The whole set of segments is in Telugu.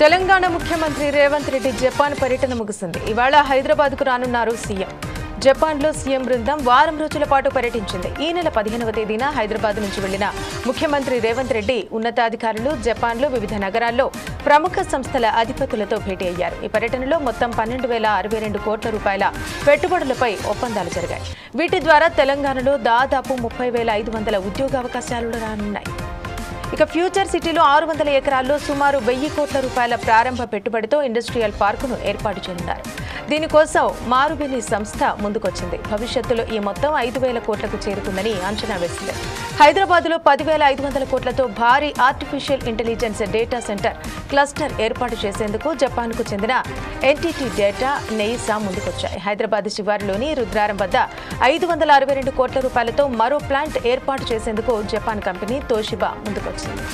తెలంగాణ ముఖ్యమంత్రి రేవంత్ రెడ్డి జపాన్ పర్యటన ముగిసింది. ఇవాళ హైదరాబాద్కు రానున్నారు సీఎం. జపాన్లో సీఎం బృందం వారం రోజుల పాటు పర్యటించింది. ఈ నెల 15వ తేదీన హైదరాబాద్ నుంచి వెళ్లిన ముఖ్యమంత్రి రేవంత్ రెడ్డి ఉన్నతాధికారులు జపాన్లో వివిధ నగరాల్లో ప్రముఖ సంస్థల అధిపతులతో భేటీ అయ్యారు. ఈ పర్యటనలో మొత్తం 12,062 కోట్ల రూపాయల పెట్టుబడులపై ఒప్పందాలు జరిగాయి. వీటి ద్వారా తెలంగాణలో దాదాపు 30,500 ఉద్యోగావకాశాలు రానున్నాయి. ఇక ఫ్యూచర్ సిటీలో 600 ఎకరాల్లో సుమారు 1000 కోట్ల రూపాయల ప్రారంభ పెట్టుబడితో ఇండస్ట్రియల్ పార్కును ఏర్పాటు చేయనున్నారు. దీనికోసం మారుబిని సంస్థ ముందుకొచ్చింది. భవిష్యత్తులో ఈ మొత్తం 5,000 కోట్లకు చేరుకుందని అంచనా వేసింది. హైదరాబాద్లో 10,500 కోట్లతో భారీ artificial intelligence data centre cluster ఏర్పాటు చేసేందుకు జపాన్కు చెందిన ఎన్టీటీ డేటా నెయిసా ముందుకొచ్చాయి. హైదరాబాద్ శివారులోని రుద్రారం వద్ద 562 కోట్ల రూపాయలతో మరో ప్లాంట్ ఏర్పాటు చేసేందుకు జపాన్ కంపెనీ తోషిబా ముందుకొచ్చింది.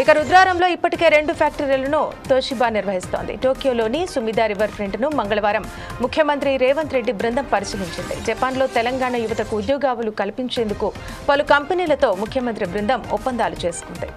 ఇక రుద్రారంలో ఇప్పటికే 2 ఫ్యాక్టరీలను తోషిబా నిర్వహిస్తోంది. టోక్యోలోని సుమిదా రివర్ ఫ్రంట్ ను మంగళవారం ముఖ్యమంత్రి రేవంత్ రెడ్డి బృందం పరిశీలించింది. జపాన్లో తెలంగాణ యువతకు ఉద్యోగాలు కల్పించేందుకు పలు కంపెనీలతో ముఖ్యమంత్రి బృందం ఒప్పందాలు చేసుకుంది.